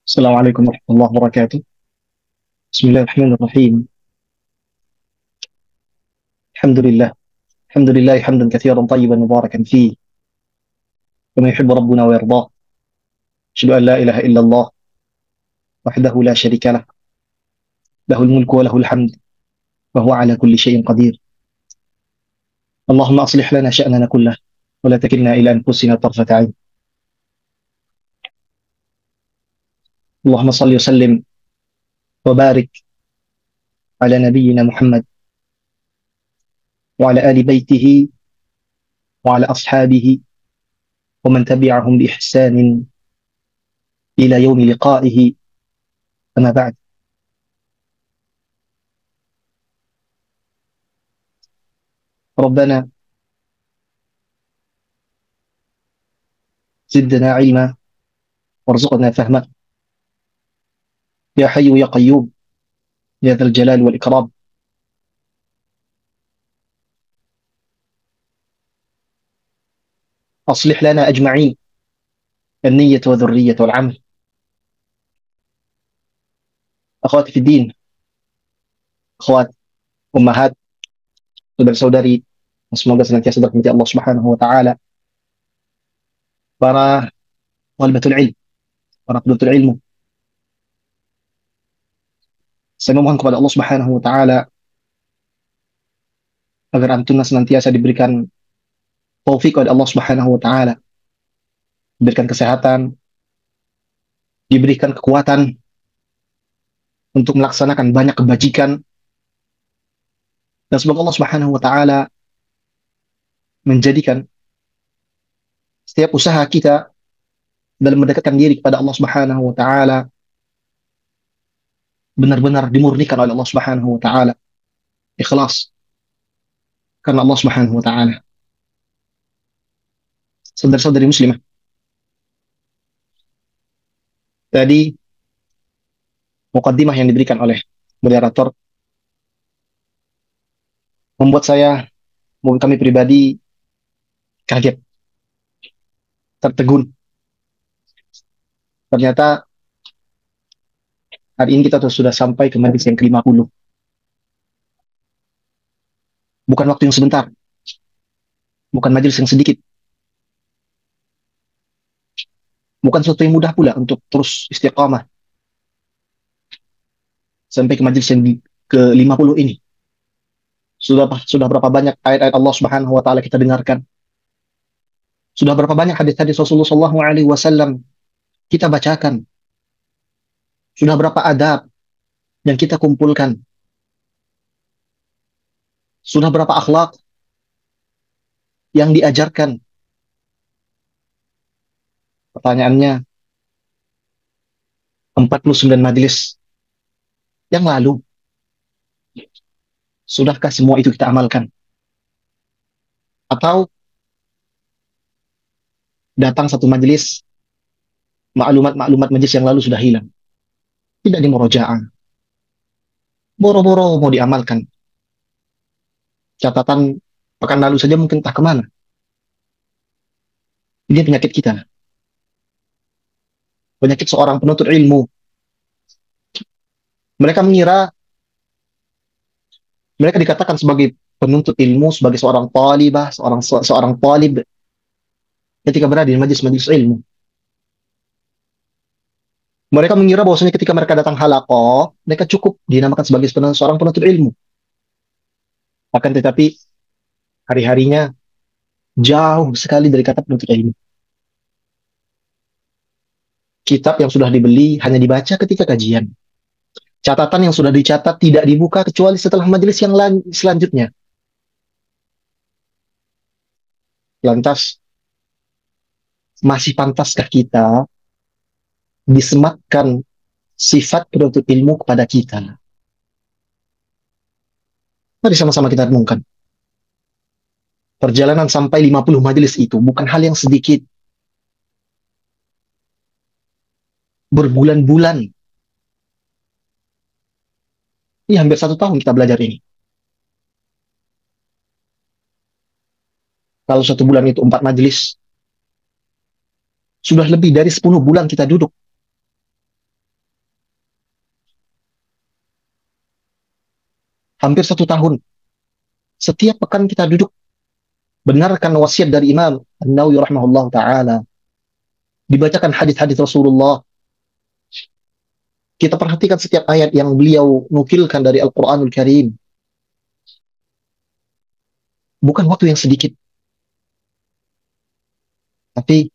السلام عليكم ورحمة الله وبركاته. بسم الله الرحمن الرحيم. الحمد لله. الحمد لله حمدا كثيرا طيبا مباركا فيه كما يحب ربنا ويرضاه. أشهد أن لا إله إلا الله وحده لا شريك له، له الملك وله الحمد وهو على كل شيء قدير. اللهم أصلح لنا شأننا كله ولا تكلنا إلى أنفسنا طرفة عين. اللهم صل وسلم وبارك على نبينا محمد وعلى آل بيته وعلى أصحابه ومن تبعهم بإحسان إلى يوم لقائه. أما بعد، ربنا زدنا علما وارزقنا فهما يا حي يا قيوم يا ذا الجلال والإكرام. أصلح لنا أجمعين النية والذرية والعمل. أخواتي في الدين، أخوات أمهات saudara-saudari, semoga senantiasa dirahmati Allah Subhanahu wa taala. Para walibatul ilm, para penuntut ilmu, saya memohon kepada Allah Subhanahu wa taala agar antum senantiasa diberikan taufik oleh Allah Subhanahu wa taala, diberikan kesehatan, diberikan kekuatan untuk melaksanakan banyak kebajikan, dan semoga Allah Subhanahu wa taala menjadikan setiap usaha kita dalam mendekatkan diri kepada Allah Subhanahu wa taala benar-benar dimurnikan oleh Allah Subhanahu wa taala, ikhlas karena Allah Subhanahu wa taala. Saudara-saudari muslimah, tadi mukaddimah yang diberikan oleh moderator membuat saya, membuat kami pribadi kaget, tertegun. Ternyata hari ini kita sudah sampai ke majelis yang ke-50. Bukan waktu yang sebentar, bukan majelis yang sedikit, bukan sesuatu yang mudah pula untuk terus istiqamah sampai ke majelis yang ke-50 ini. Sudah berapa banyak ayat-ayat Allah Subhanahu wa taala kita dengarkan? Sudah berapa banyak hadis-hadis Rasulullah sallallahu alaihi wasallam kita bacakan? Sudah berapa adab yang kita kumpulkan? Sudah berapa akhlak yang diajarkan? Pertanyaannya, 49 majelis yang lalu, sudahkah semua itu kita amalkan? Atau datang satu majelis, maklumat-maklumat majelis yang lalu sudah hilang, tidak dimurojaah, boro-boro mau diamalkan, catatan pekan lalu saja mungkin tak kemana. Ini penyakit kita, penyakit seorang penuntut ilmu. Mereka mengira mereka dikatakan sebagai penuntut ilmu, sebagai seorang talibah, seorang talib ketika berada di majelis-majelis ilmu. Mereka mengira bahwasanya ketika mereka datang halaqah, mereka cukup dinamakan sebagai seorang penuntut ilmu. Akan tetapi hari-harinya jauh sekali dari kata penuntut ilmu. Kitab yang sudah dibeli hanya dibaca ketika kajian. Catatan yang sudah dicatat tidak dibuka kecuali setelah majelis yang selanjutnya. Lantas, masih pantaskah kita disematkan sifat penuntut ilmu kepada kita? Mari sama-sama kita renungkan. Perjalanan sampai 50 majelis itu bukan hal yang sedikit. Berbulan-bulan. Ini hampir 1 tahun kita belajar ini. Kalau 1 bulan itu 4 majelis, sudah lebih dari 10 bulan kita duduk hampir 1 tahun. Setiap pekan kita duduk, benarkan wasiat dari Imam An-Nawawi rahimahullah ta'ala. Dibacakan hadis-hadis Rasulullah. Kita perhatikan setiap ayat yang beliau nukilkan dari Al-Quranul Karim. Bukan waktu yang sedikit, tapi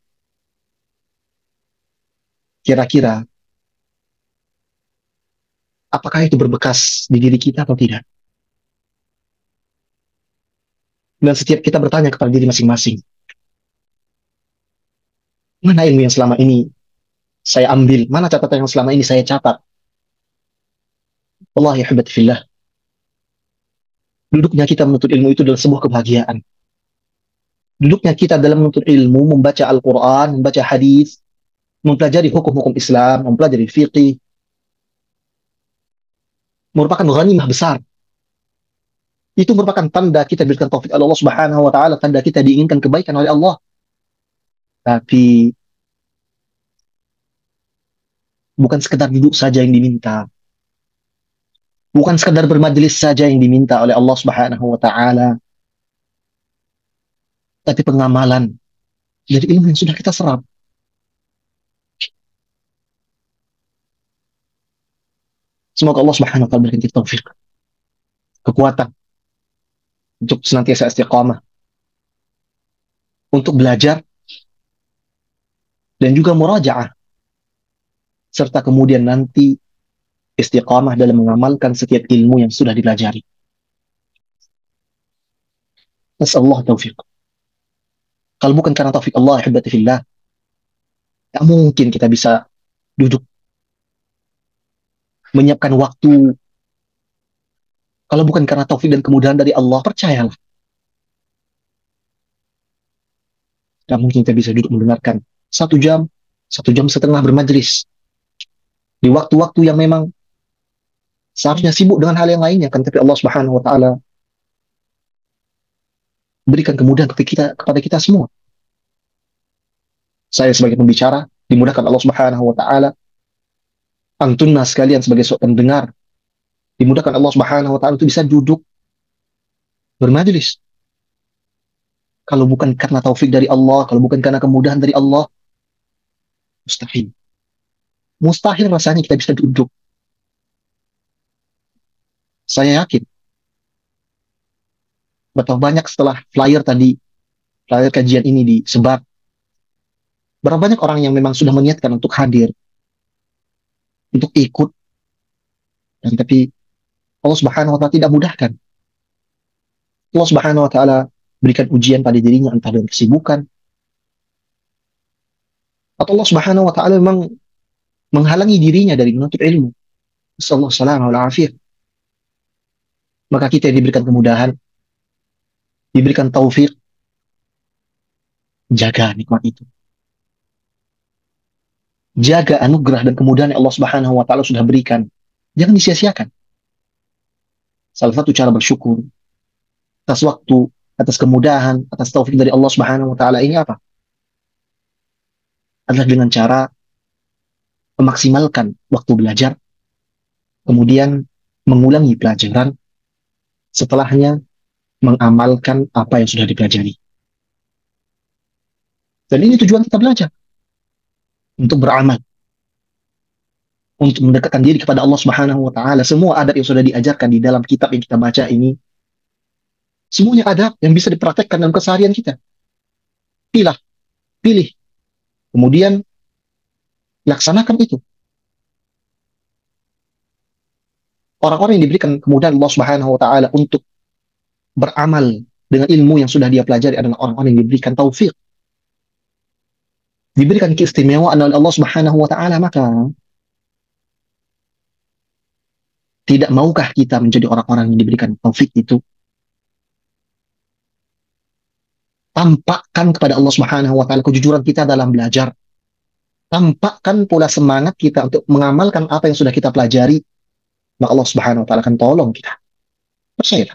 kira-kira apakah itu berbekas di diri kita atau tidak? Dan setiap kita bertanya kepada diri masing-masing, mana ilmu yang selama ini saya ambil? Mana catatan yang selama ini saya catat? Allah ya fillah. Duduknya kita menuntut ilmu itu adalah sebuah kebahagiaan. Duduknya kita dalam menuntut ilmu, membaca Al-Quran, membaca hadis, mempelajari hukum-hukum Islam, mempelajari fiqih, merupakan ghanimah besar. Itu merupakan tanda kita diberikan taufik Allah Subhanahu wa taala, tanda kita diinginkan kebaikan oleh Allah. Tapi bukan sekedar duduk saja yang diminta. Bukan sekedar bermajelis saja yang diminta oleh Allah Subhanahu wa taala, tapi pengamalan dari ilmu yang sudah kita serap. Semoga Allah Subhanahu wa taala berikan kita taufik, kekuatan untuk senantiasa istiqamah, untuk belajar dan juga murajaah, serta kemudian nanti istiqamah dalam mengamalkan setiap ilmu yang sudah dipelajari. Nasallahu taufiq. Kalau bukan karena taufik Allah, ikhwati fillah, tak mungkin kita bisa duduk menyiapkan waktu. Kalau bukan karena taufik dan kemudahan dari Allah, percayalah, tak mungkin kita bisa duduk mendengarkan 1 jam, 1 jam setengah bermajlis di waktu-waktu yang memang seharusnya sibuk dengan hal yang lainnya, kan? Tapi Allah Subhanahu wa taala berikan kemudahan kepada kita semua. Saya sebagai pembicara dimudahkan Allah Subhanahu wa taala. Antunna sekalian sebagai seorang pendengar dimudahkan Allah Subhanahu wa taala untuk bisa duduk bermajlis. Kalau bukan karena taufik dari Allah, kalau bukan karena kemudahan dari Allah, mustahil. Mustahil rasanya kita bisa duduk. Saya yakin betapa banyak setelah flyer kajian ini disebar, berapa banyak orang yang memang sudah meniatkan untuk hadir, untuk ikut, dan tapi Allah Subhanahu wa taala tidak mudahkan. Allah Subhanahu wa taala berikan ujian pada dirinya, entah dengan kesibukan, atau Allah Subhanahu wa taala memang menghalangi dirinya dari menuntut ilmu. Sallallahu alaihi wasallam. Maka kita yang diberikan kemudahan, diberikan taufik, jaga nikmat itu. Jaga anugerah dan kemudahan yang Allah Subhanahu wa taala sudah berikan. Jangan disia-siakan. Salah satu cara bersyukur atas waktu, atas kemudahan, atas taufik dari Allah Subhanahu wa taala ini apa? Adalah dengan cara memaksimalkan waktu belajar, kemudian mengulangi pelajaran, setelahnya mengamalkan apa yang sudah dipelajari. Dan ini tujuan kita belajar, untuk beramal, untuk mendekatkan diri kepada Allah Subhanahu wa taala. Semua adab yang sudah diajarkan di dalam kitab yang kita baca ini, semuanya adab yang bisa dipraktekkan dalam keseharian kita. Pilih, kemudian laksanakan itu. Orang-orang yang diberikan kemudahan Allah Subhanahu wa taala untuk beramal dengan ilmu yang sudah dia pelajari adalah orang-orang yang diberikan taufik, diberikan keistimewaan oleh Allah Subhanahu wa taala. Maka tidak maukah kita menjadi orang-orang yang diberikan taufik itu? Tampakkan kepada Allah Subhanahu wa taala kejujuran kita dalam belajar. Tampakkan pula semangat kita untuk mengamalkan apa yang sudah kita pelajari. Maka Allah Subhanahu wa taala akan tolong kita. Percayalah.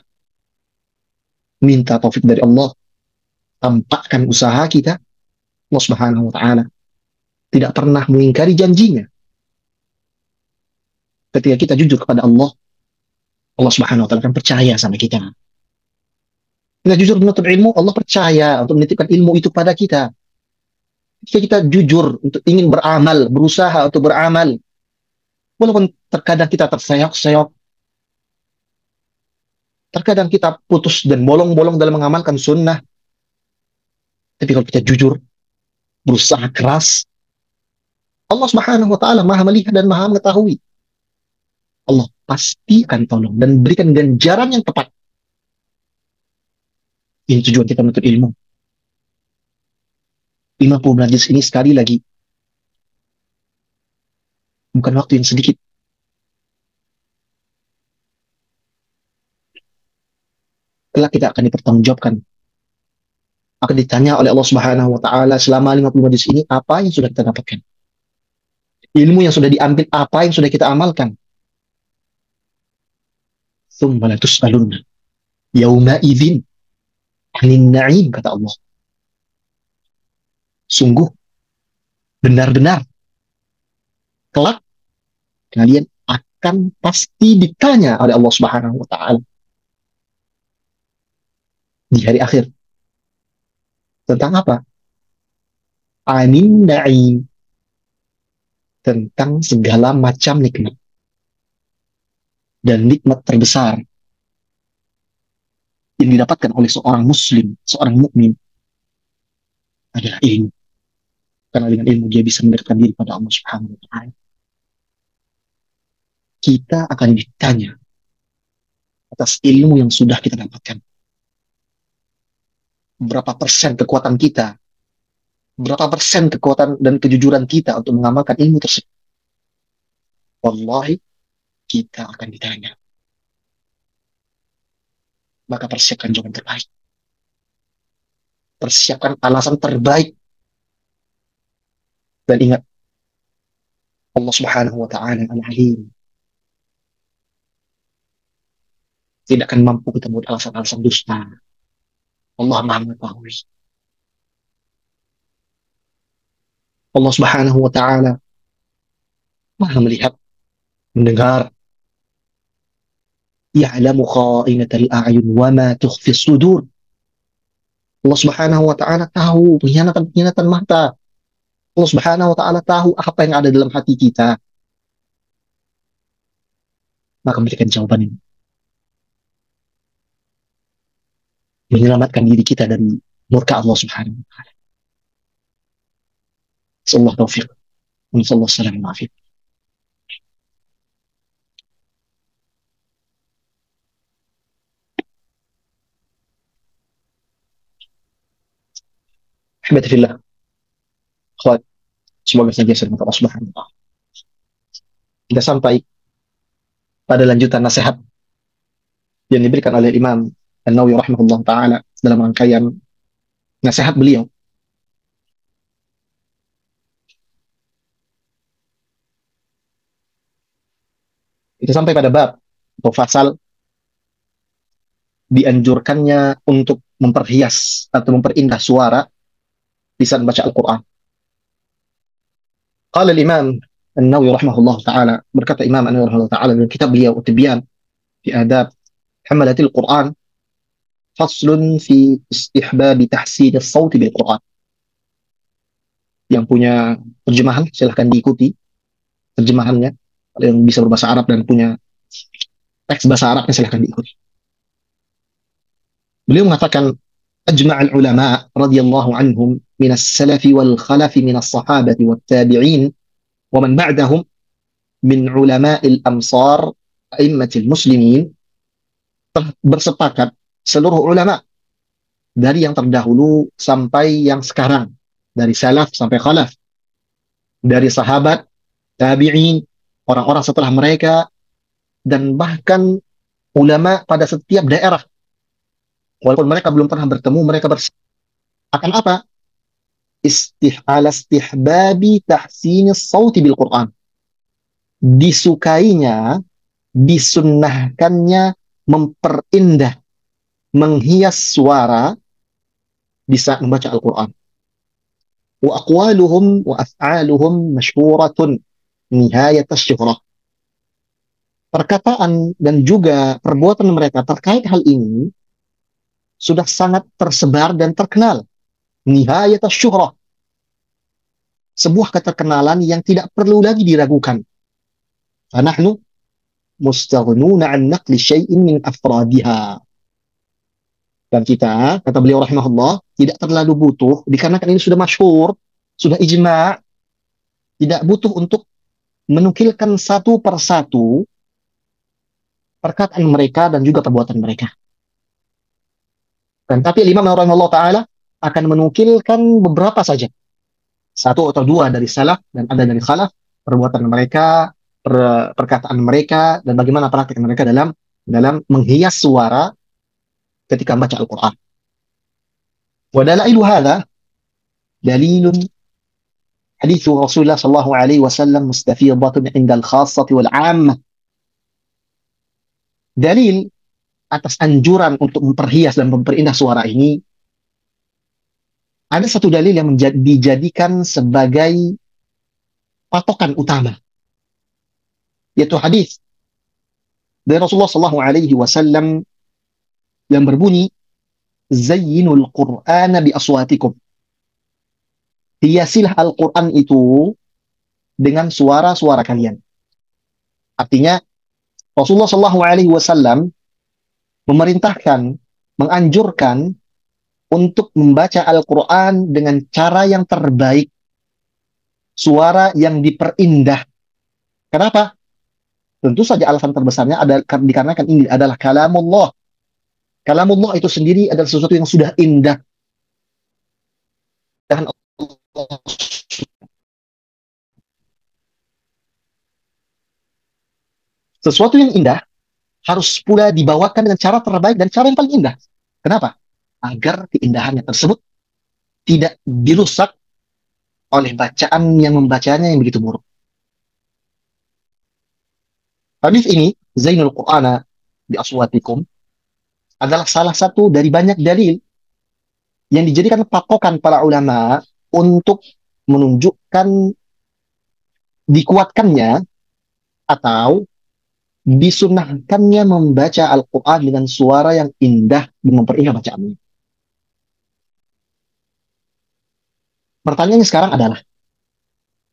Minta taufik dari Allah. Tampakkan usaha kita. Allah Subhanahu wa taala tidak pernah mengingkari janjinya. Ketika kita jujur kepada Allah Allah Subhanahu wa taala akan percaya sama kita. Kita jujur menuntut ilmu, Allah percaya untuk menitipkan ilmu itu pada kita. Jika kita jujur untuk ingin beramal, berusaha untuk beramal, walaupun terkadang kita terseok-seok, terkadang kita putus dan bolong-bolong dalam mengamalkan sunnah, tapi kalau kita jujur, berusaha keras, Allah Subhanahu wa taala Maha melihat dan Maha mengetahui. Allah pasti akan tolong dan berikan ganjaran yang tepat. Ini tujuan kita menuntut ilmu. 50 majlis ini sekali lagi bukan waktu yang sedikit. Kelak kita akan dipertanggungjawabkan. Akan ditanya oleh Allah Subhanahu wa taala selama 50 majlis ini apa yang sudah kita dapatkan. Ilmu yang sudah diambil apa yang sudah kita amalkan. Tsumma la tus'alunna yauma idzin 'anil na'im, kata Allah. Sungguh benar-benar kelak kalian akan pasti ditanya oleh Allah Subhanahu wa taala di hari akhir tentang apa? Anin na'im, tentang segala macam nikmat. Dan nikmat terbesar yang didapatkan oleh seorang muslim, seorang mukmin adalah ilmu. Karena dengan ilmu dia bisa mendekatkan diri pada Allah Subhanahu wa taala. Kita akan ditanya atas ilmu yang sudah kita dapatkan. Berapa persen kekuatan kita? Berapa persen kekuatan dan kejujuran kita untuk mengamalkan ilmu tersebut? Wallahi, kita akan ditanya. Maka persiapkan jawaban terbaik. Persiapkan alasan terbaik. Dan ingat, Allah Subhanahu wa taala Al-Alim. Tidak akan mampu kita buat alasan-alasan dusta. Allah Maha mengetahui. Allah Subhanahu wa taala Maha melihat, mendengar. Ya'lamu kha'inatal a'yun wa ma tukhfi sudur. Allah Subhanahu wa taala tahu pengkhianatan-pengkhianatan mata. Allah Subhanahu wa taala tahu apa yang ada dalam hati kita. Maka berikan jawaban ini. Menyelamatkan diri kita dari murka Allah Subhanahu wa taala. Sallallahu taufiq. Sallallahu salam alaihi. Ahibati fillah. Akhwat, semoga saja selamat Allah Subhanahu wa taala. Kita sampai pada lanjutan nasihat yang diberikan oleh Imam An-Nawawi rahimahullah taala dalam rangkaian nasihat beliau. Kita sampai pada bab atau fasal dianjurkannya untuk memperhias atau memperindah suara di saat membaca Al-Quran. Qala al-Imam An-Nawawi rahimahullah ta'ala, berkata Imam An-Nawawi rahimahullah ta'ala dalam kitab beliau Tibyan fi adab hamalatil Quran, faslun fi istihbabi tahsin as-sawti bil Quran. Yang punya terjemahan silahkan diikuti terjemahannya. Yang bisa berbahasa Arab dan punya teks bahasa Arabnya silahkan diikuti. Beliau mengatakan ajma'al ulama radhiyallahu anhum min as-salaf wal khalaf min as-sahabati wat tabi'in wa man ba'dahum min ulama'il amsar a'immatil muslimin, bersepakat seluruh ulama dari yang terdahulu sampai yang sekarang, dari salaf sampai khalaf, dari sahabat, tabi'in, orang-orang setelah mereka, dan bahkan ulama pada setiap daerah. Walaupun mereka belum pernah bertemu, mereka akan apa? Istihbabi tahsinis sauti bil Quran. Disukainya, disunnahkannya memperindah, menghias suara di saat membaca Al-Quran. Wa aqwaluhum wa af'aluhum masyhuratun nihayat asyuhrah. perkataan dan juga perbuatan mereka terkait hal ini sudah sangat tersebar dan terkenal. Nihayat syuhrah, sebuah keterkenalan yang tidak perlu lagi diragukan. Fanahnu mustaghnuna an naqli syai'in min afradiha. Dan kita, kata beliau rahimahullah, tidak terlalu butuh, dikarenakan ini sudah masyhur, sudah ijma', tidak butuh untuk menukilkan satu persatu perkataan mereka dan juga perbuatan mereka. Dan tapi Imam rahimahullah ta'ala akan menukilkan beberapa saja. Satu atau dua dari salaf dan ada dari khalaf, perbuatan mereka, perkataan mereka, dan bagaimana praktik mereka dalam menghias suara ketika membaca Al-Quran. Wa dalailu hadha dalilun hadithu Rasulullah sallallahu alaihi wasallam mustafidatun inda al-khassati wal 'ammah. Dalil atas anjuran untuk memperhias dan memperindah suara ini, ada satu dalil yang dijadikan sebagai patokan utama, yaitu hadis dari Rasulullah sallallahu alaihi wasallam yang berbunyi, zayyinul Qur'ana bi aswatikum. Hiasilah Al-Quran itu dengan suara-suara kalian. Artinya, Rasulullah sallallahu alaihi wasallam memerintahkan, menganjurkan untuk membaca Al-Quran dengan cara yang terbaik, suara yang diperindah. Kenapa? Tentu saja alasan terbesarnya dikarenakan ini adalah kalamullah. Kalamullah itu sendiri adalah sesuatu yang sudah indah. Dan Allah, sesuatu yang indah harus pula dibawakan dengan cara terbaik dan cara yang paling indah. Kenapa? Agar keindahannya tersebut tidak dirusak oleh bacaan yang membacanya yang begitu buruk. Hadis ini, Zainul Qur'ana bi aswatikum, adalah salah satu dari banyak dalil yang dijadikan patokan para ulama untuk menunjukkan dikuatkannya atau disunahkannya membaca Al-Quran dengan suara yang indah dan memperindah bacaannya. Pertanyaannya sekarang adalah,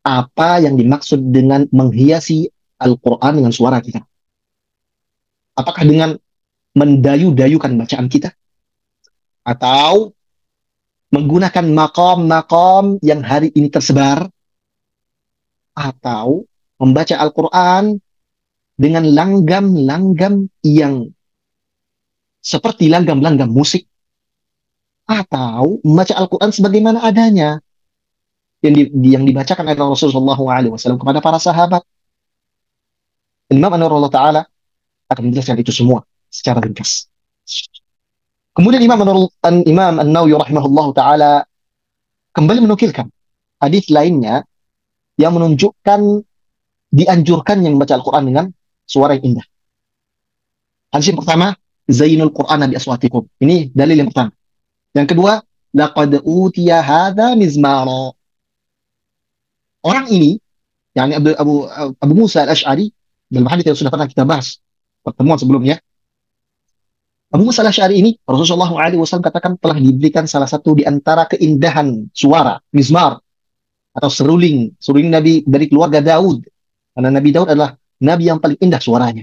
apa yang dimaksud dengan menghiasi Al-Quran dengan suara kita? Apakah dengan mendayu-dayukan bacaan kita? Atau menggunakan maqam-maqam yang hari ini tersebar? Atau membaca Al-Quran dengan langgam-langgam yang seperti langgam-langgam musik? Atau membaca Al-Quran sebagaimana adanya yang dibacakan oleh Rasulullah SAW kepada para sahabat? Imam An-Nawawi Ta'ala akan menjelaskan itu semua secara ringkas. Kemudian Imam An-Nawawi rahimahullah ta'ala kembali menukilkan hadis lainnya yang menunjukkan dianjurkannya membaca Al-Quran dengan suara yang indah. Hadis yang pertama, zainul Qur'ana bi aswatikum. Ini dalil yang pertama. Yang kedua, laqad utiya hadza mizmara. Orang ini, yakni Abu Musa al-Asy'ari, dalam hadis yang sudah pernah kita bahas pertemuan sebelumnya, Abu Musa al-Asy'ari ini Rasulullah SAW katakan telah diberikan salah satu di antara keindahan suara, mizmar atau seruling Nabi dari keluarga Daud. Karena Nabi Daud adalah Nabi yang paling indah suaranya.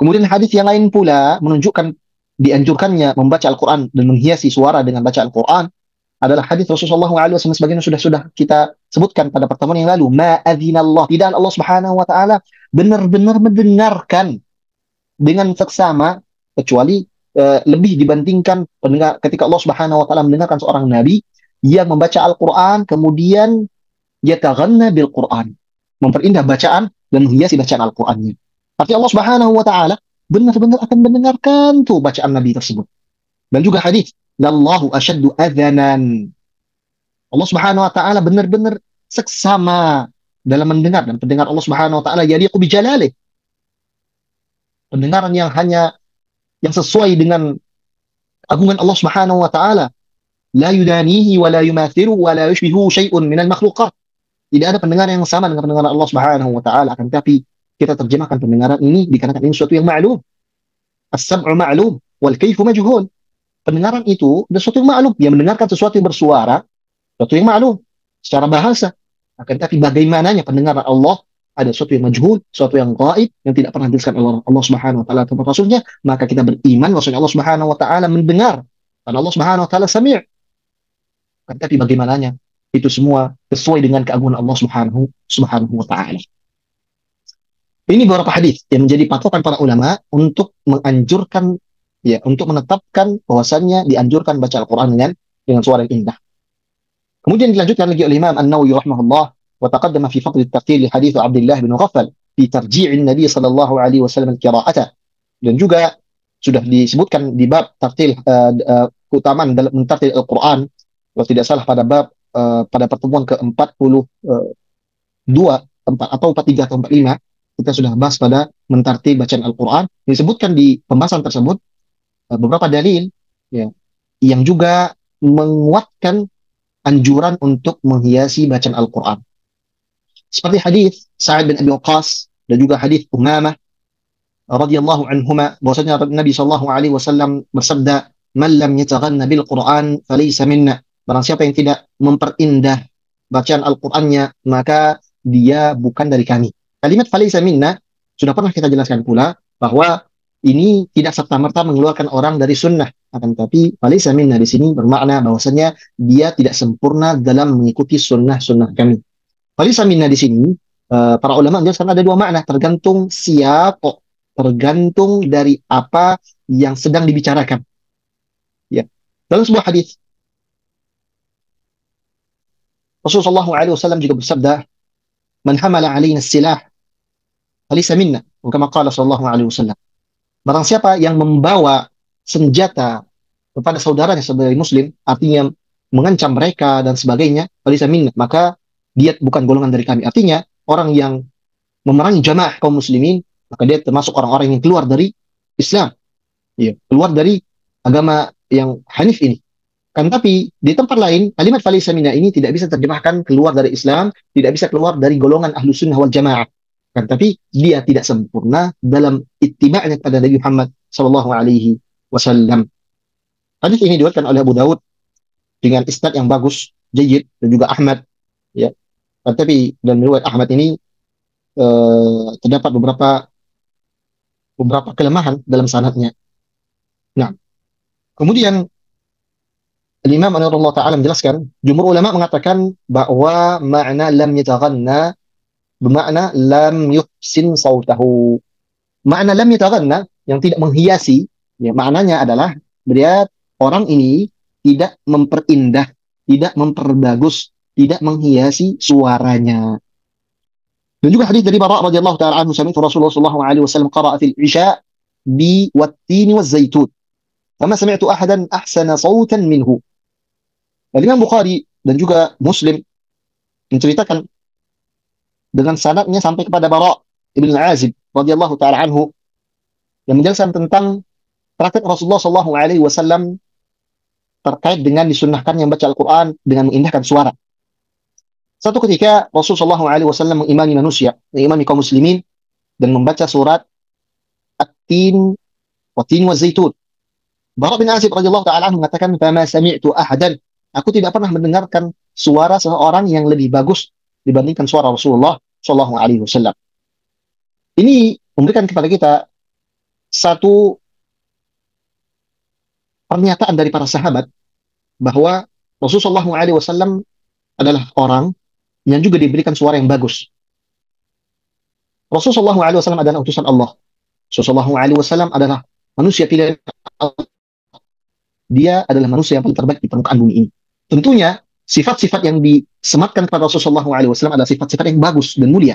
Kemudian hadis yang lain pula menunjukkan dianjurkannya membaca Al-Quran dan menghiasi suara dengan baca Al-Quran adalah hadis Rasulullah SAW sebagaimana sudah kita sebutkan pada pertemuan yang lalu. Ma'adzinallah, tidak Allah Subhanahu wa taala benar-benar mendengarkan dengan seksama kecuali lebih dibandingkan pendengar ketika Allah Subhanahu wa taala mendengarkan seorang nabi yang membaca Al-Quran kemudian yataghanna bil Quran, memperindah bacaan dan menghiasi bacaan Al-Qurannya. Artinya Allah Subhanahu wa taala benar-benar akan mendengarkan tuh bacaan nabi tersebut. Dan juga hadis, lallahu asyaddu adzanan. Allah Subhanahu wa taala benar-benar seksama dalam mendengar, dan pendengar Allah Subhanahu wa taala yaliqu bi jalalih. Pendengaran yang sesuai dengan agungan Allah Subhanahu wa taala. La yudanihi wa la yumathiru wa la yushbihu syai'un minal makhluqat. Tidak ada pendengar yang sama dengan pendengaran Allah Subhanahu wa taala, akan tapi kita terjemahkan pendengaran ini dikarenakan ini sesuatu yang ma'lum. As-sam'u ma'lum wal kaifu majhul. Pendengaran itu adalah sesuatu yang maklum, yang mendengarkan sesuatu yang bersuara, sesuatu yang maklum secara bahasa. Akan tapi bagaimananya pendengaran Allah ada sesuatu yang majhul, sesuatu yang gaib, yang tidak pernah dijelaskan oleh Allah Subhanahu wa taala atau Rasulnya, maka kita beriman bahwa Allah Subhanahu wa taala mendengar. Karena Allah Subhanahu wa taala Sami'. Akan tapi bagaimananya itu semua sesuai dengan keagungan Allah Subhanahu wa taala. Ini beberapa hadis yang menjadi patokan para ulama untuk menganjurkan, ya, untuk menetapkan bahwasannya dianjurkan baca Al-Quran dengan suara yang indah. Kemudian dilanjutkan lagi oleh Imam An-Nawawi rahimahullah, wa taqaddama fi fadl at-tartil hadits Abdullah bin Mughaffal fi tarji'in Nabi sallallahu alaihi wasallam al-qira'ata. Dan juga sudah disebutkan di bab tartil keutamaan dalam mentartil Al-Quran, kalau tidak salah pada bab pada pertemuan ke-42 atau 43 atau 45 kita sudah bahas pada mentartil bacaan Al-Quran. Disebutkan di pembahasan tersebut beberapa dalil, ya, yang juga menguatkan anjuran untuk menghiasi bacaan Al-Quran. Seperti hadis Sa'ad bin Abi Waqqas dan juga hadis Umamah radhiyallahu anhuma, bahwasanya Nabi sallallahu alaihi wasallam bersabda, "Man lam yataghanna bil Qur'an falaysa minna." Barang siapa yang tidak memperindah bacaan Al-Qur'annya, maka dia bukan dari kami. Kalimat falaysa minna sudah pernah kita jelaskan pula bahwa ini tidak serta-merta mengeluarkan orang dari sunnah, akan tapi falaysa minna di sini bermakna bahwasanya dia tidak sempurna dalam mengikuti sunnah-sunnah kami. Falaysa minna di sini para ulama menjelaskan ada dua makna, tergantung siapa, tergantung dari apa yang sedang dibicarakan. Ya. Dalam sebuah hadis Rasulullah SAW juga bersabda, "Man hamala 'alaina as-silah falaysa minna." Kama qala sallallahu alaihi wasallam. Barang siapa yang membawa senjata kepada saudaranya sebagai muslim, artinya mengancam mereka dan sebagainya, falaysa minna, maka dia bukan golongan dari kami. Artinya orang yang memerangi jamaah kaum muslimin, maka dia termasuk orang-orang yang keluar dari Islam, ya, keluar dari agama yang hanif ini. Kan tapi di tempat lain kalimat falaysa minna ini tidak bisa terjemahkan keluar dari Islam, tidak bisa keluar dari golongan ahlu sunnah wal jamaah. Kan tapi dia tidak sempurna dalam ittiba'nya kepada Nabi Muhammad sallallahu alaihi wasallam. Hadis ini diriwayatkan oleh Abu Dawud dengan isnad yang bagus, jayyid, dan juga Ahmad, ya. Tapi dalam riwayat Ahmad ini terdapat beberapa kelemahan dalam sanadnya. Nah, kemudian Imam An-Nawawi Ta'ala menjelaskan, jumhur ulama mengatakan bahwa makna lam yataghanna bermakna lam yuhsin sautahu. Makna lam yataghanna yang tidak menghiasi, ya, maknanya adalah dia orang ini tidak memperindah, tidak memperbagus, tidak menghiasi suaranya. Dan juga hadis dari Bara radhiyallahu ta'ala anhu, sami'tu Rasulullah sallallahu alaihi wasallam qara'a fil isya bi wat-tin waz-zaitun. Fama sami'tu ahadan ahsana sautan minhu. Imam Bukhari dan juga Muslim menceritakan dengan sanadnya sampai kepada Bara ibn Azib radhiyallahu ta'ala anhu yang menjelaskan tentang praktek Rasulullah sallallahu alaihi wasallam terkait dengan disunnahkan yang baca Al-Quran dengan mengindahkan suara. Satu ketika Rasulullah sallallahu alaihi wasallam mengimami manusia, mengimami kaum muslimin dan membaca surat At-Tin wa Tin wa Zaitun. Bara bin Azib radhiyallahu ta'ala anhu mengatakan, "Fama sami'tu ahadan." Aku tidak pernah mendengarkan suara seseorang yang lebih bagus dibandingkan suara Rasulullah sallallahu alaihi wasallam. Ini memberikan kepada kita satu pernyataan dari para sahabat bahwa Rasulullah sallallahu alaihi wasallam adalah orang yang juga diberikan suara yang bagus. Rasulullah sallallahu alaihi wasallam adalah utusan Allah. Rasulullah sallallahu alaihi wasallam adalah manusia pilihan Allah. Dia adalah manusia yang paling terbaik di permukaan bumi ini. Tentunya sifat-sifat yang disematkan kepada Rasulullah SAW adalah sifat-sifat yang bagus dan mulia,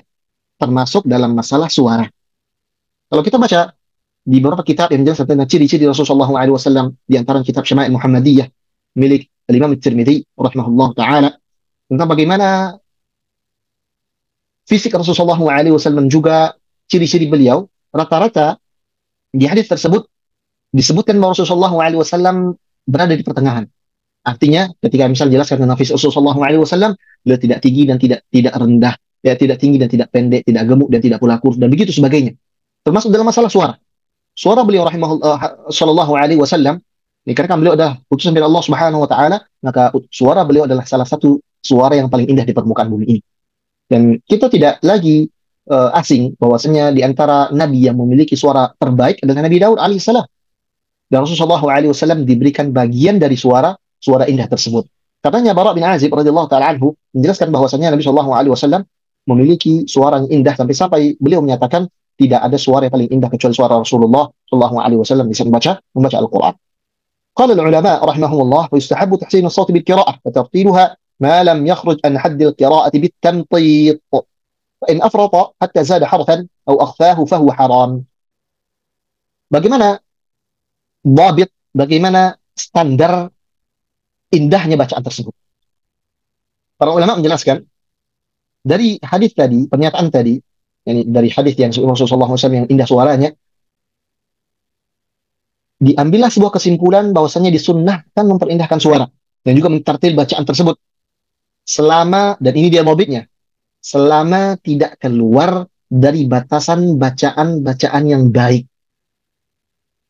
termasuk dalam masalah suara. Kalau kita baca di beberapa kitab yang menjelaskan tentang ciri-ciri Rasulullah SAW, di antara kitab Syama'il Muhammadiyah milik Imam At-Tirmidzi rahimahullah taala, tentang bagaimana fisik Rasulullah SAW juga ciri-ciri beliau, rata-rata di hadis tersebut disebutkan bahwa Rasulullah SAW berada di pertengahan. Artinya ketika misalnya jelaskan tentang fisik Rasulullah SAW, beliau tidak tinggi dan tidak rendah. ya tidak tinggi dan tidak pendek, tidak gemuk dan tidak pula kurus dan begitu sebagainya. Termasuk dalam masalah suara. Suara beliau rahimahullah sallallahu alaihi wasallam, dikarenakan beliau adalah utusan dari Allah Subhanahu wa taala, maka suara beliau adalah salah satu suara yang paling indah di permukaan bumi ini. Dan kita tidak lagi asing bahwasanya di antara nabi yang memiliki suara terbaik adalah Nabi Daud alaihissalam. Dan Rasulullah SAW diberikan bagian dari suara indah tersebut. Katanya Bara bin Azib radhiyallahu taala anhu menjelaskan bahwasanya Nabi SAW memiliki suara yang indah sampai beliau menyatakan tidak ada suara yang paling indah kecuali suara Rasulullah SAW bisa membaca Al-Quran. قال العلماء رحمهم الله ويستحب تحسين الصوت بالقراءة وترتيلها ما لم يخرج عن حد القراءة بالتمطيط فإن أفرط حتى زاد حرفا أو أخفاه فهو حرام. Bagaimana bagaimana standar indahnya bacaan tersebut? Para ulama menjelaskan dari hadis tadi, pernyataan tadi, yani dari hadis yang Rasulullah SAW yang indah suaranya, diambillah sebuah kesimpulan bahwasanya disunnahkan memperindahkan suara dan juga mentartil bacaan tersebut selama, dan ini dia mobitnya, selama tidak keluar dari batasan bacaan-bacaan yang baik.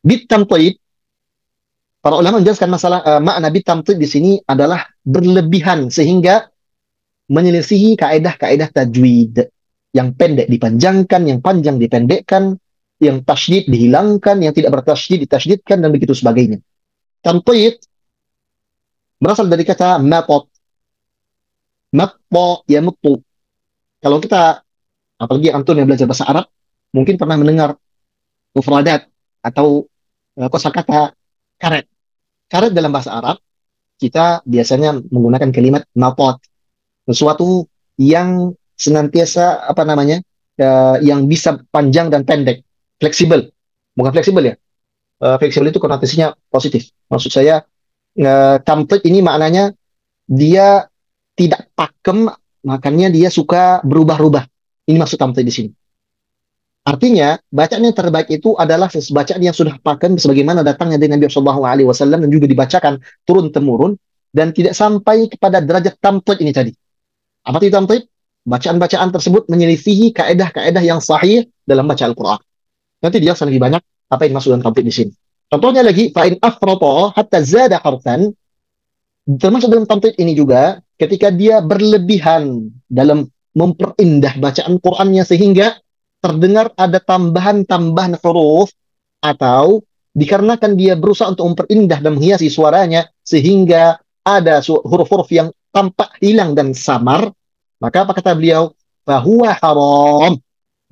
Bitamtid, para ulama menjelaskan masalah makna bitamtid di sini adalah berlebihan sehingga menyelisihi kaedah-kaedah tajwid. Yang pendek dipanjangkan, yang panjang dipendekkan, yang tasydid dihilangkan, yang tidak bertasydid ditasydidkan, dan begitu sebagainya. Tamtid berasal dari kata matot. Matto ya mutu. Kalau kita, apalagi antum yang belajar bahasa Arab, mungkin pernah mendengar mufradat atau kosakata karet. Karet dalam bahasa Arab, kita biasanya menggunakan kalimat matot. Sesuatu yang senantiasa, apa namanya, yang bisa panjang dan pendek. Fleksibel. Bukan fleksibel ya. Fleksibel itu konotasinya positif. Maksud saya, tamtid ini maknanya dia tidak pakem, makanya dia suka berubah-ubah. Ini maksud tamtid di sini. Artinya, bacaan yang terbaik itu adalah bacaan yang sudah pakem sebagaimana datangnya dari Nabi SAW dan juga dibacakan turun-temurun dan tidak sampai kepada derajat tamtid ini tadi. Apa itu tamtid? Bacaan-bacaan tersebut menyelisihi kaedah-kaedah yang sahih dalam baca Al-Quran. Nanti dia akan lebih banyak apa yang masuk dalam tamtid di sini. Contohnya lagi, fa'in afrata hatta zada harfan, termasuk dalam tamtid ini juga ketika dia berlebihan dalam memperindah bacaan Qur'annya sehingga terdengar ada tambahan-tambahan huruf, atau dikarenakan dia berusaha untuk memperindah dan menghiasi suaranya sehingga ada huruf-huruf yang tampak hilang dan samar, maka apa kata beliau? Fahuwa haram.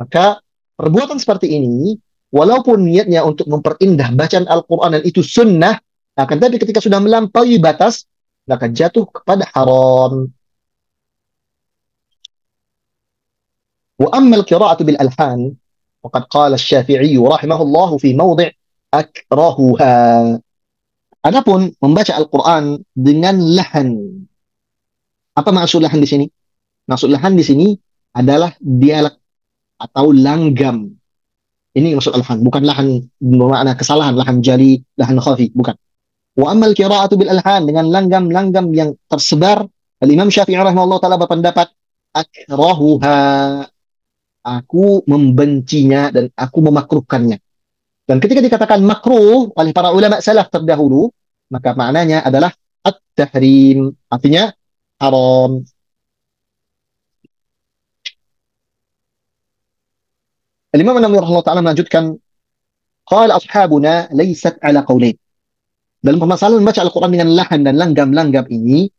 Maka perbuatan seperti ini, walaupun niatnya untuk memperindah bacaan Al-Quran dan itu sunnah, akan tapi ketika sudah melampaui batas, maka jatuh kepada haram. Wa ammal qira'atu bil alhan, waqad qala asy-Syafi'i rahimahullahu fi mawdi' akrahuha. Adapun membaca Al-Quran dengan lahan. Apa maksud lahan di sini? Maksud lahan di sini adalah dialek atau langgam. Ini maksud alhan, bukan lahan bermakna kesalahan, lahan jali, lahan khafi, bukan. Wa ammal qira'atu bil alhan, dengan langgam-langgam yang tersebar, Al-Imam Syafi'i rahimahullah taala berpendapat akrahuha, aku membencinya dan aku memakruhkannya. Dan ketika dikatakan makruh oleh para ulama salaf terdahulu, maka maknanya adalah at-tahrim, artinya haram. Al-Imam An-Nawawi rahimahullah taala melanjutkan, qala ashabuna laysat ala qaulain. Dalam permasalahan membaca Al-Quran dengan lahan dan langgam-langgam ini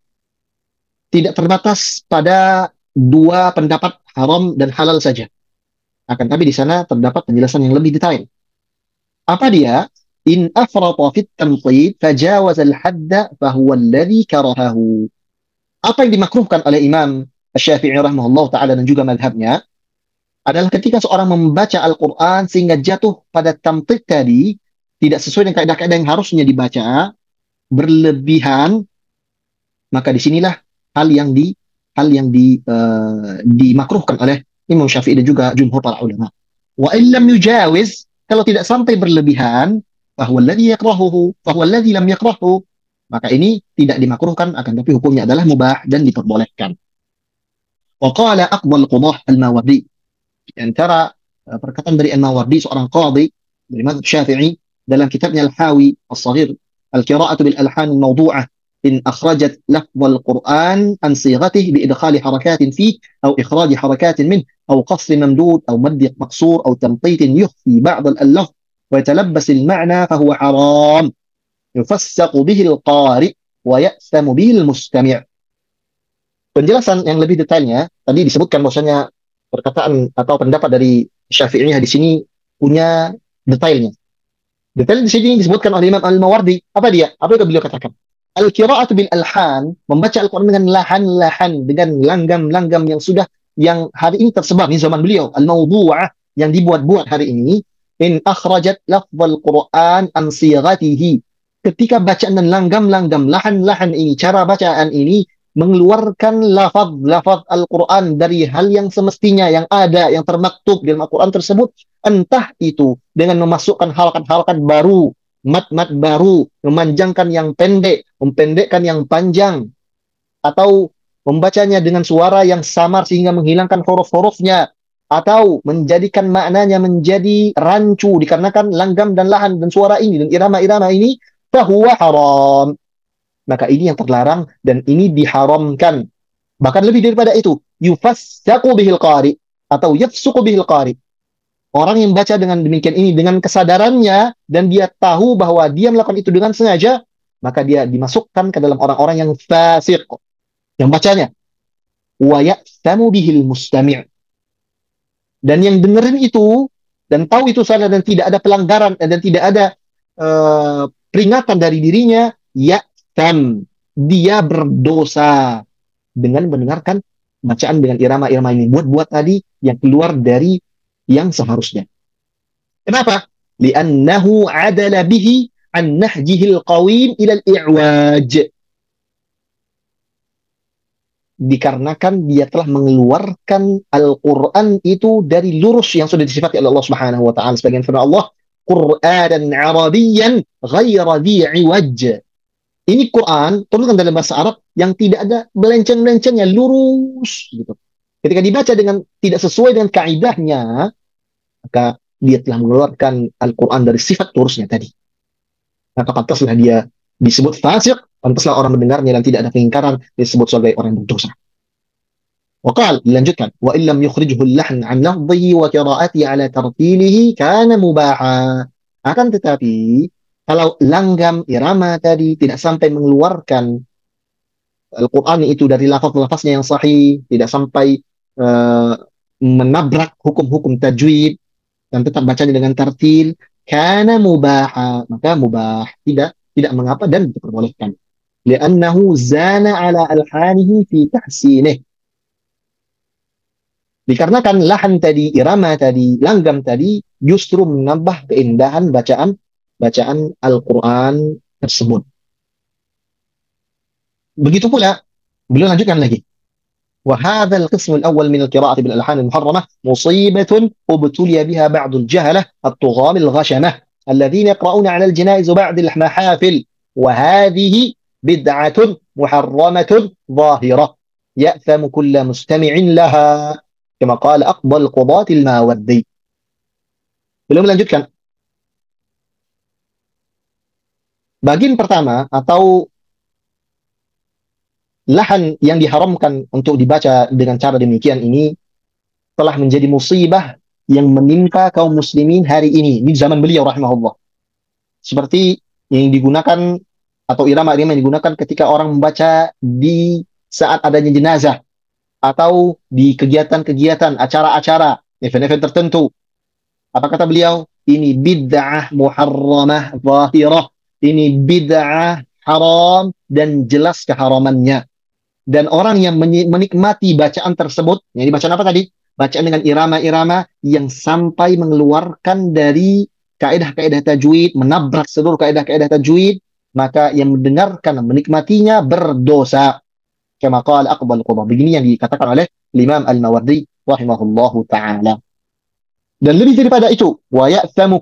tidak terbatas pada dua pendapat haram dan halal saja. Akan tapi di sana terdapat penjelasan yang lebih detail. Apa dia? In afrata fit tamtid fajawaza al-hadda fahuwa alladhi karahahu. Apa yang dimakruhkan oleh Imam Asy-Syafi'i rahimahullah taala dan juga mazhabnya adalah ketika seorang membaca Al-Quran sehingga jatuh pada tamtid tadi, tidak sesuai dengan kaidah-kaidah yang harusnya dibaca, berlebihan, maka disinilah dimakruhkan oleh Imam Syafi'i dan juga jumhur para ulama. Wa illam yujawiz, kalau tidak sampai berlebihan, fahuwa alladhi lam yakrahuhu, maka ini tidak dimakruhkan, akan tapi hukumnya adalah mubah dan diperbolehkan. Wa qala Aqbal Qudah Al-Mawardi. Di antara perkataan dari Al-Mawardi, seorang qadhi dari mazhab Syafi'i, dalam kitabnya Al-Hawi Al-Saghir, Al-Qira'atu bil Alhan Al-Mawdu'ah, إن أخرجت لفظ القرآن عن صيغته بإدخال حركات فيه أو إخراج حركات منه أو قصر ممدود أو مد مقصور أو تمطيط يخفي بعض اللفظ ويتلبس المعنى فهو حرام يفسق به القارئ ويأثم به المستمع. Penjelasan yang lebih detailnya tadi disebutkan bahwasanya perkataan atau pendapat dari Syafi'iyah di sini punya detailnya. Detail di sini disebutkan oleh Imam Al-Mawardi. Apa dia? Apa yang beliau katakan? Al-qira'atu bil alhan, membaca Al-Quran dengan lahan-lahan, dengan langgam-langgam yang hari ini tersebar di zaman beliau, al-mawdu'ah, yang dibuat-buat hari ini. In akhrajat lafzal Quran an sighatihi, ketika bacaan dan langgam-langgam lahan-lahan ini, cara bacaan ini mengeluarkan lafaz Al-Quran dari hal yang semestinya, yang ada, yang termaktub dalam Al-Quran tersebut, entah itu dengan memasukkan halakat-halakat baru, mat-mat baru, memanjangkan yang pendek, mempendekkan yang panjang, atau membacanya dengan suara yang samar sehingga menghilangkan huruf-hurufnya, atau menjadikan maknanya menjadi rancu dikarenakan langgam dan lahan dan suara ini dan irama-irama ini, fahuwa haram. Maka ini yang terlarang dan ini diharamkan. Bahkan lebih daripada itu, yufassaqu bihil qari atau yafsuqu bihil qari. Orang yang baca dengan demikian ini, dengan kesadarannya, dan dia tahu bahwa dia melakukan itu dengan sengaja, maka dia dimasukkan ke dalam orang-orang yang fasik, yang bacanya. Wa ya'thamu bihil mustami'. Dan yang dengerin itu, dan tahu itu salah, dan tidak ada pelanggaran, dan tidak ada peringatan dari dirinya, ya'tham. Dia berdosa dengan mendengarkan bacaan dengan irama-irama ini. Buat-buat tadi yang keluar dari yang seharusnya. Kenapa? Li'annahu adala bihi an nahjihil qawim ilal i'waj. Dikarenakan dia telah mengeluarkan Al-Quran itu dari lurus yang sudah disifati oleh Allah Subhanahu wa taala. Sebagian firman Allah, Qur'anan Arabiyyan ghaira dhi'iwaj. Ini Quran turunkan dalam bahasa Arab yang tidak ada belenceng-belencengnya, lurus gitu. Ketika dibaca dengan tidak sesuai dengan kaidahnya, maka dia telah mengeluarkan Al-Quran dari sifat lurusnya tadi. Maka pantaslah dia disebut fasik, pantaslah orang mendengarnya dan tidak ada pengingkaran, disebut sebagai orang yang berdosa. Waqal, dilanjutkan, wa illam yukhrijhu al-lahn an lafdhihi wa qira'ati ala tartilihi kana mubaha. Akan tetapi, kalau langgam irama tadi tidak sampai mengeluarkan Al-Quran itu dari lafaz-lafaznya yang sahih, tidak sampai menabrak hukum-hukum tajwid, dan tetap bacanya dengan tartil, kana mubaha, maka mubah, tidak mengapa dan diperbolehkan. Li'annahu zana ala alhanihi fi tahsinih. Dikarenakan lahan tadi, irama tadi, langgam tadi justru menambah keindahan bacaan Al-Quran tersebut. Begitu pula beliau lanjutkan lagi. وهذا القسم الأول من القراءة بالألحان المحرمة مصيبة ابتلي بها بعض الجهلة الطغاة الغشمة الذين يقرؤون على الجنائز بعد المحافل وهذه بدعة محرمة ظاهرة يأثم كل مستمع لها كما قال أقبل قضاة الماوردي. Beliau melanjutkan, bagian pertama atau lahan yang diharamkan untuk dibaca dengan cara demikian ini telah menjadi musibah yang menimpa kaum muslimin hari ini di zaman beliau rahimahullah. Seperti yang digunakan atau irama-irama yang digunakan ketika orang membaca di saat adanya jenazah atau di kegiatan-kegiatan, acara-acara, event-event tertentu. Apa kata beliau? Ini bid'ah muharramah zahirah. Ini bid'ah haram dan jelas keharamannya. Dan orang yang menikmati bacaan tersebut, yang dibacaan apa tadi? Bacaan dengan irama-irama yang sampai mengeluarkan dari kaidah-kaidah tajwid, menabrak seluruh kaidah-kaidah tajwid, maka yang mendengarkan, menikmatinya berdosa. Kama qala Aqbal Qudah. Begini yang dikatakan oleh Imam Al-Mawardi rahimahullahu ta'ala. Dan lebih daripada itu, wa ya'thamu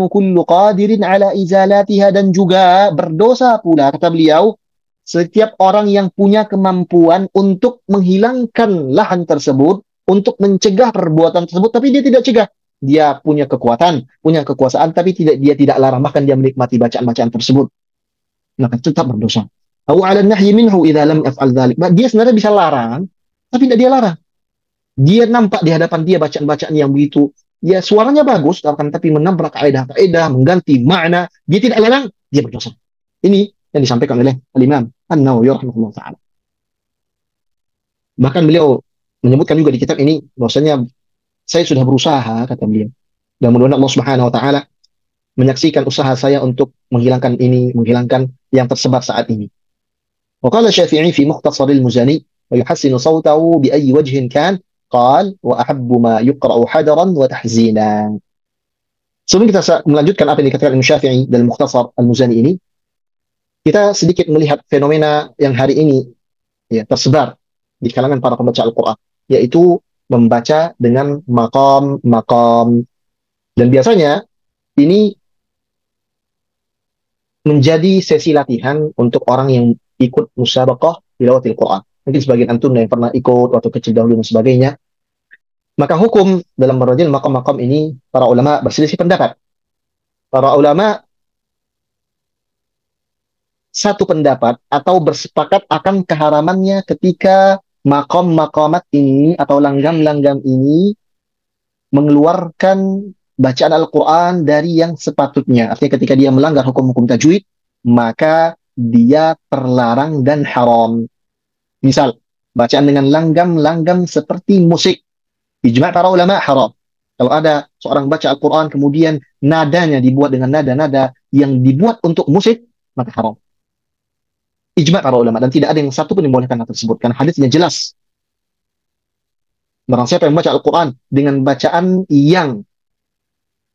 kullu qadirin ala izalatiha, dan juga berdosa pula, kata beliau, Setiap orang yang punya kemampuan untuk menghilangkan lahan tersebut, untuk mencegah perbuatan tersebut, tapi dia tidak cegah. Dia punya kekuatan, punya kekuasaan, tapi dia tidak larang, bahkan dia menikmati bacaan-bacaan tersebut, maka tetap berdosa. Au 'ala nahyi minhu idza lam yaf'al dzalik. Dia sebenarnya bisa larang, tapi tidak dia larang. Dia nampak di hadapan dia bacaan-bacaan yang begitu, ya suaranya bagus, akan tapi menabrak kaidah-kaidah, mengganti makna, dia tidak larang, dia berdosa. Ini yang disampaikan oleh Al-Imam An-Nawawi rahimahullah taala. Bahkan beliau menyebutkan juga di kitab ini bahwasanya saya sudah berusaha, kata beliau, dan mudah-mudahan Allah Subhanahu wa taala menyaksikan usaha saya untuk menghilangkan ini, menghilangkan yang tersebar saat ini. وقال الشافعي في مختصر المزني ويحسن صوته بأي وجه كان قال وأحب ما يقرأ حدرا وتحزينا. Sebelum kita melanjutkan apa yang dikatakan Imam Syafi'i dalam Mukhtasar Al-Muzani ini, kita sedikit melihat fenomena yang hari ini ya tersebar di kalangan para pembaca Al-Quran, yaitu membaca dengan maqam-maqam. Dan biasanya ini menjadi sesi latihan untuk orang yang ikut musabaqah tilawatil Quran. Mungkin sebagian antum yang pernah ikut waktu kecil dahulu dan sebagainya. Maka hukum dalam merajil maqam-maqam ini, para ulama berselisih pendapat. Para ulama satu pendapat atau bersepakat akan keharamannya ketika maqam-maqamat ini atau langgam-langgam ini mengeluarkan bacaan Al-Quran dari yang sepatutnya. Artinya ketika dia melanggar hukum-hukum tajwid, maka dia terlarang dan haram. Misal, bacaan dengan langgam-langgam seperti musik. Ijma' para ulama haram. Kalau ada seorang baca Al-Quran kemudian nadanya dibuat dengan nada-nada yang dibuat untuk musik, maka haram. Ijma' para ulama, dan tidak ada yang satu pun membolehkan hal tersebut, karena hadisnya jelas. Barang siapa yang membaca Al-Quran dengan bacaan yang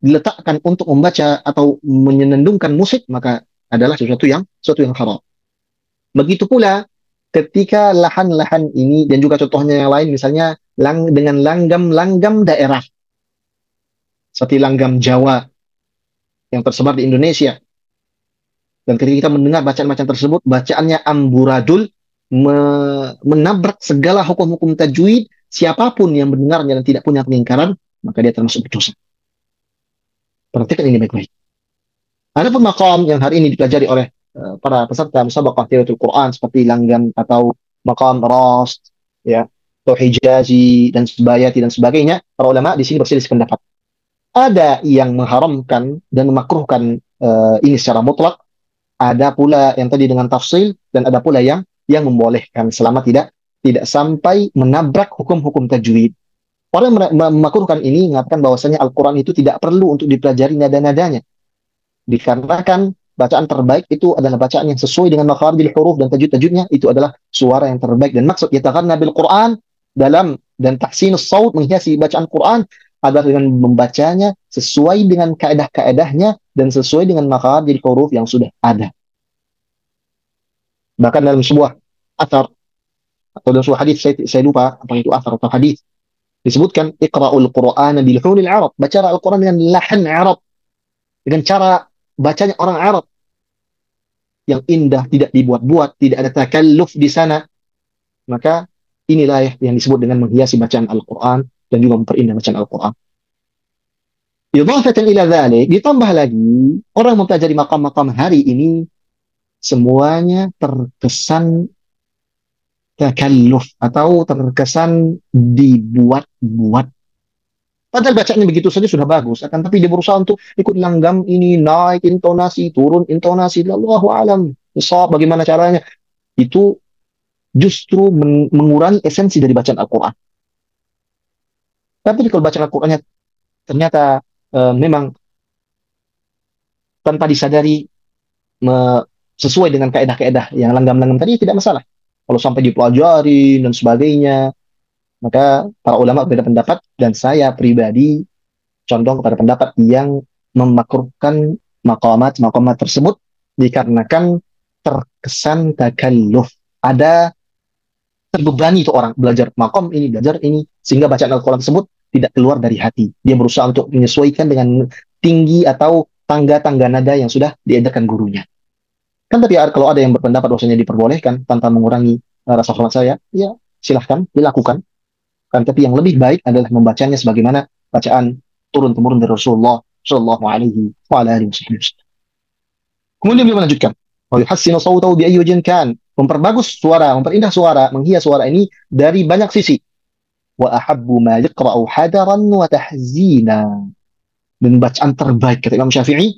diletakkan untuk membaca atau menyenandungkan musik, maka adalah sesuatu yang haram. Begitu pula ketika lahan-lahan ini, dan juga contohnya yang lain, misalnya dengan langgam-langgam daerah, seperti langgam Jawa yang tersebar di Indonesia. Dan ketika kita mendengar bacaan-bacaan tersebut, bacaannya amburadul, menabrak segala hukum-hukum tajwid, siapapun yang mendengarnya dan tidak punya pengingkaran, maka dia termasuk berdosa. Perhatikan ini baik-baik. Adapun maqam yang hari ini dipelajari oleh para peserta musabaqah tilawatul Quran seperti langgam atau maqam rast, ya, atau hijazi dan sebayati dan sebagainya, para ulama di sini berselisih pendapat. Ada yang mengharamkan dan memakruhkan ini secara mutlak, ada pula yang tadi dengan tafsil, dan ada pula yang membolehkan selama tidak sampai menabrak hukum-hukum tajwid. Orang yang memakruhkan ini mengatakan bahwasanya Al-Quran itu tidak perlu untuk dipelajari nada-nadanya, dikarenakan bacaan terbaik itu adalah bacaan yang sesuai dengan makharijul huruf dan tajwid-tajwidnya, itu adalah suara yang terbaik. Dan maksud yataghanna bil Quran dalam dan tahsinus saut, menghiasi bacaan Quran, adalah dengan membacanya sesuai dengan kaedah-kaedahnya dan sesuai dengan makharijul huruf yang sudah ada. Bahkan dalam sebuah athar atau dalam sebuah hadis, saya lupa apa itu athar atau hadis, disebutkan iqra'ul Qur'ana bil hulil Arab, baca Al-Quran dengan lahan Arab, dengan cara bacanya orang Arab yang indah, tidak dibuat-buat, tidak ada takalluf di sana. Maka inilah yang disebut dengan menghiasi bacaan Al-Quran dan juga memperindah bacaan Al-Quran. Idhafatan ila dzalik, ditambah lagi orang mempelajari maqam-maqam hari ini semuanya terkesan takalluf atau terkesan dibuat-buat. Padahal bacaannya begitu saja sudah bagus, akan tapi dia berusaha untuk ikut langgam ini, naik intonasi, turun intonasi. Allahu alam bisawab, bagaimana caranya? Itu justru mengurangi esensi dari bacaan Al-Quran. Tapi kalau bacaan Al-Qurannya ternyata memang tanpa disadari sesuai dengan kaedah-kaedah yang langgam-langgam tadi, tidak masalah. Kalau sampai dipelajari dan sebagainya, maka para ulama berbeda pendapat, dan saya pribadi condong kepada pendapat yang memakruhkan maqamat tersebut dikarenakan terkesan takalluf. Ada terbebani itu orang belajar maqam ini, belajar ini, sehingga bacaan Al-Quran tersebut tidak keluar dari hati. Dia berusaha untuk menyesuaikan dengan tinggi atau tangga-tangga nada yang sudah diedarkan gurunya. Kan tapi kalau ada yang berpendapat bahwasanya diperbolehkan tanpa mengurangi rasa hormat saya, ya silahkan dilakukan. Kan tapi yang lebih baik adalah membacanya sebagaimana bacaan turun temurun dari Rasulullah Shallallahu Alaihi Wasallam. Kemudian beliau melanjutkan, wa yuhassinu sawtahu bi ayyi wajhin kan, memperbagus suara, memperindah suara, menghias suara ini dari banyak sisi. Wa ahabbu ma yaqra'u hadaran wa tahzina. Dan bacaan terbaik kata Imam Syafi'i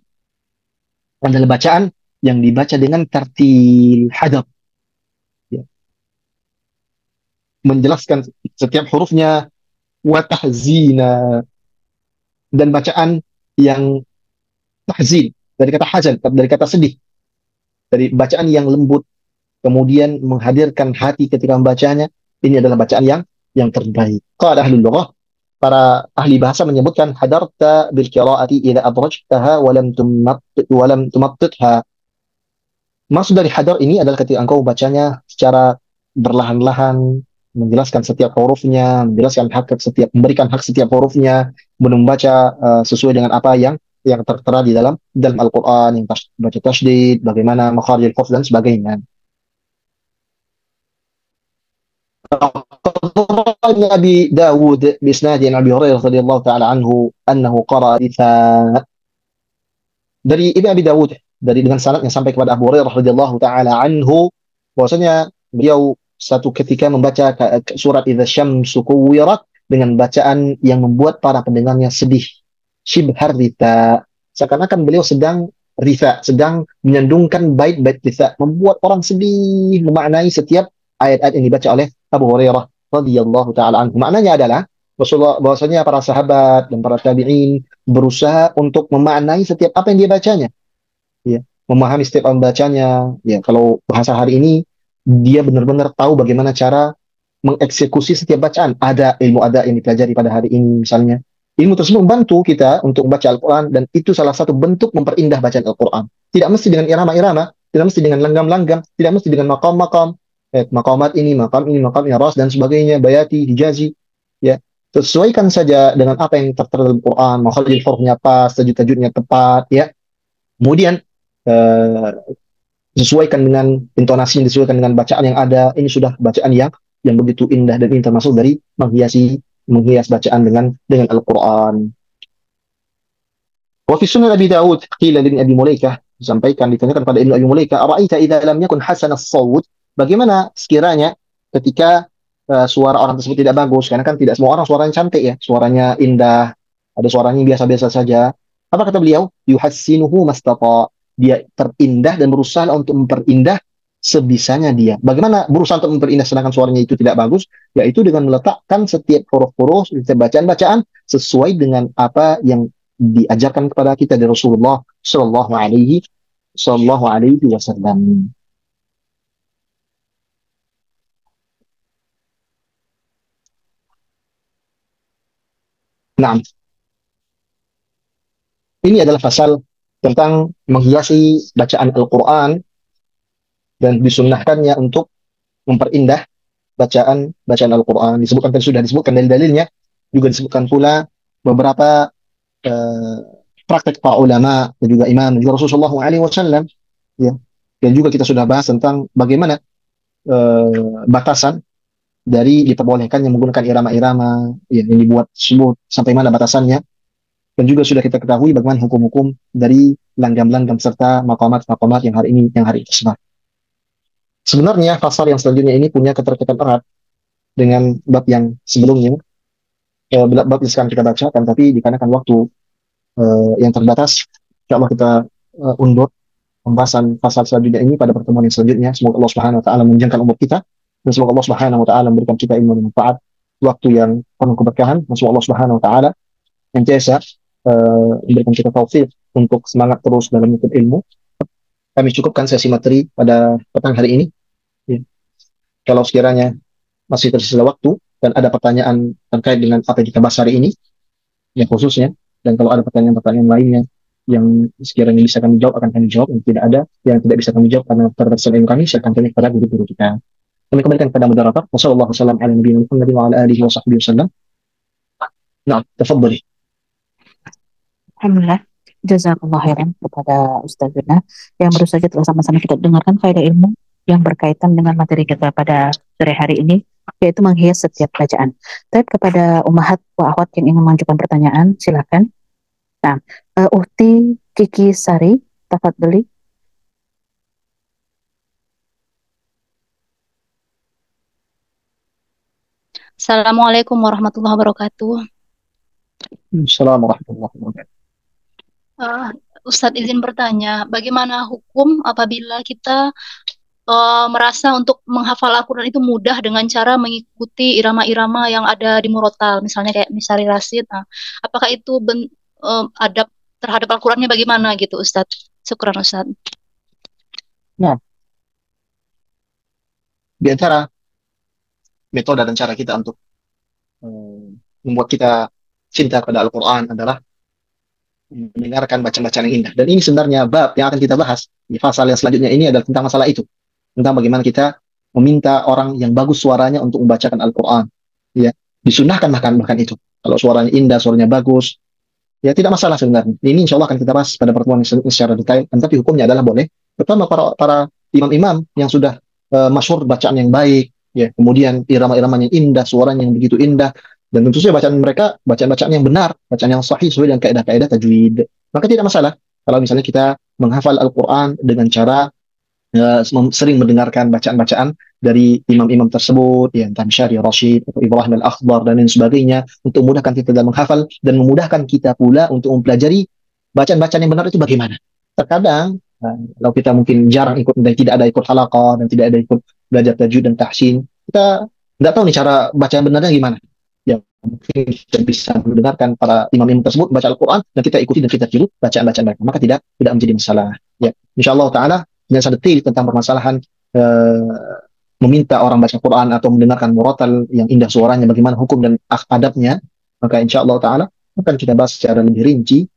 adalah bacaan yang dibaca dengan tartil hadar, ya, menjelaskan setiap hurufnya, wa tahzina, dan bacaan yang tahzin dari kata hazan, dari kata sedih, dari bacaan yang lembut kemudian menghadirkan hati ketika membacanya. Ini adalah bacaan yang terbaik. Qala ahlul lughah, para ahli bahasa menyebutkan hadarta bil qiraati idza adrajtaha wa lam tumattitha. Maksud dari hadar ini adalah ketika engkau bacanya secara berlahan-lahan, menjelaskan setiap hurufnya, menjelaskan hak setiap, memberikan hak setiap hurufnya, membaca sesuai dengan apa yang tertera di dalam Al-Qur'an, yang baca tasydid, bagaimana makharijul huruf dan sebagainya. عن أبي داود بإسناد عن أبي هريرة رضي الله تعالى عنه أنه قرأ dari Ibnu Abi Dawud, dari dengan sanad yang sampai kepada Abu Hurairah radhiyallahu taala anhu, bahwasanya beliau satu ketika membaca surat Idza Syamsu Kuwirat dengan bacaan yang membuat para pendengarnya sedih. Shibhar rita, seakan-akan beliau sedang rita, sedang menyandungkan bait-bait rita, membuat orang sedih memaknai setiap ayat-ayat yang dibaca oleh Abu Hurairah radhiyallahu taala anhu. Maknanya adalah Rasulullah, bahwasanya para sahabat dan para tabi'in berusaha untuk memaknai setiap apa yang dia bacanya, ya, memahami setiap pembacanya, ya. Kalau bahasa hari ini, dia benar-benar tahu bagaimana cara mengeksekusi setiap bacaan. Ada ilmu ada yang dipelajari pada hari ini misalnya, ilmu tersebut membantu kita untuk membaca Al-Quran, dan itu salah satu bentuk memperindah bacaan Al-Quran. Tidak mesti dengan irama-irama, tidak mesti dengan langgam-langgam, tidak mesti dengan makam-makam, makamat ini, makam ini, makam ini, ras dan sebagainya, bayati, hijazi, ya. Sesuaikan saja dengan apa yang tertera dalam Quran, makhrajul hurufnya pas, tajwid-tajwidnya tepat, ya. Kemudian eh, sesuaikan dengan intonasi, disesuaikan dengan bacaan yang ada. Ini sudah bacaan yang begitu indah, dan ini termasuk dari menghias bacaan dengan Al-Quran. Wa fi sunan Abi Dawud qila li Abi Mulaikah, disampaikan, ditanyakan pada Ibnu Abi Mulaikah, ara'aita idza lam yakun hasan as-sawt, bagaimana sekiranya ketika suara orang tersebut tidak bagus, karena kan tidak semua orang suaranya cantik, ya, suaranya indah, ada suaranya biasa-biasa saja. Apa kata beliau? Yuhassinuhu mastata, dia terindah dan berusaha untuk memperindah sebisanya dia. Bagaimana berusaha untuk memperindah sedangkan suaranya itu tidak bagus? Yaitu dengan meletakkan setiap huruf-huruf, setiap bacaan-bacaan sesuai dengan apa yang diajarkan kepada kita dari Rasulullah Shallallahu Alaihi Wasallam. Nah, ini adalah pasal tentang menghiasi bacaan Al-Quran dan disunnahkannya untuk memperindah bacaan Al-Quran. Disebutkan tadi, sudah disebutkan dalil-dalilnya, juga disebutkan pula beberapa eh, praktek para ulama dan juga imam dan juga Rasulullah SAW, ya. Dan juga kita sudah bahas tentang bagaimana batasan dari diperbolehkannya menggunakan irama-irama, ya, yang dibuat tersebut, sampai mana batasannya. Dan juga sudah kita ketahui bagaimana hukum-hukum dari langgam-langgam serta maqamat-maqamat yang hari ini tersebar. Sebenarnya pasal yang selanjutnya ini punya keterkaitan erat dengan bab yang sebelumnya, bab yang sekarang kita bacakan, tapi dikarenakan waktu yang terbatas, insya Allah kita undur pembahasan pasal selanjutnya ini pada pertemuan yang selanjutnya. Semoga Allah Subhanahu Wa Taala menjangkau umur kita, dan semoga Allah Subhanahu Wa Taala memberikan kita ilmu yang manfaat, waktu yang penuh keberkahan, dan semoga Allah Subhanahu Wa Taala yang biasa memberikan kita taufik untuk semangat terus dalam menuntut ilmu. Kami cukupkan sesi materi pada petang hari ini, ya. Kalau sekiranya masih tersisa waktu dan ada pertanyaan terkait dengan apa yang kita bahas hari ini, yang khususnya, dan kalau ada pertanyaan-pertanyaan lainnya yang sekiranya bisa kami jawab, akan kami jawab. Yang tidak ada, yang tidak bisa kami jawab karena keterbatasan ilmu kami, silakan kami kepada guru-guru kita. Kami kembalikan kepada moderator. Wassalamualaikum warahmatullahi wabarakatuh. Nah, tafadhali. Alhamdulillah. Jazakallah khairan kepada Ustazuna yang baru saja telah sama-sama kita dengarkan faedah ilmu yang berkaitan dengan materi kita pada sore hari ini, yaitu menghias setiap bacaan. Tapi kepada umahat wa akhwat yang ingin mengajukan pertanyaan, silakan. Nah, Uhti Kiki Sari, tafadhali. Assalamualaikum warahmatullahi wabarakatuh. Assalamualaikum warahmatullahi wabarakatuh. Eh, Ustadz izin bertanya, bagaimana hukum apabila kita merasa untuk menghafal Al-Quran itu mudah dengan cara mengikuti irama-irama yang ada di murotal, misalnya kayak Misari Rasid. Nah, apakah itu adab terhadap Al-Qurannya bagaimana gitu, Ustadz? Syukran, Ustadz. Nah, di antara metode dan cara kita untuk eh, membuat kita cinta pada Al-Quran adalah mendengarkan bacaan-bacaan yang indah. Dan ini sebenarnya bab yang akan kita bahas di pasal yang selanjutnya ini adalah tentang masalah itu. Tentang bagaimana kita meminta orang yang bagus suaranya untuk membacakan Al-Quran. Ya, disunahkan bahkan itu. Kalau suaranya indah, suaranya bagus, ya tidak masalah sebenarnya. Ini insya Allah akan kita bahas pada pertemuan ini secara detail. Tapi hukumnya adalah boleh. Pertama para imam-imam yang sudah masyhur bacaan yang baik, ya, kemudian irama-iramanya yang indah, suaranya yang begitu indah, dan tentu saja bacaan mereka bacaan-bacaan yang benar, bacaan yang sahih sesuai dengan kaidah-kaidah tajwid. Maka tidak masalah kalau misalnya kita menghafal Al-Quran dengan cara sering mendengarkan bacaan-bacaan dari imam-imam tersebut, ya entah Syari Rashid atau Ibrahim Al-Akhdar dan lain sebagainya, untuk memudahkan kita dalam menghafal dan memudahkan kita pula untuk mempelajari bacaan-bacaan yang benar itu bagaimana. Terkadang kalau kita mungkin jarang ikut dan tidak ada ikut halaqah dan tidak ada ikut belajar tajwid dan tahsin, kita nggak tahu nih cara bacaan benarnya gimana. Ya mungkin kita bisa mendengarkan para imam-imam tersebut baca Al-Quran dan kita ikuti dan kita tiru bacaan-bacaan mereka, maka tidak menjadi masalah. Ya, insya Allah Taala dan detil tentang permasalahan uh, meminta orang baca Quran atau mendengarkan murotal yang indah suaranya, bagaimana hukum dan adabnya, maka insya Allah Taala akan kita bahas secara lebih rinci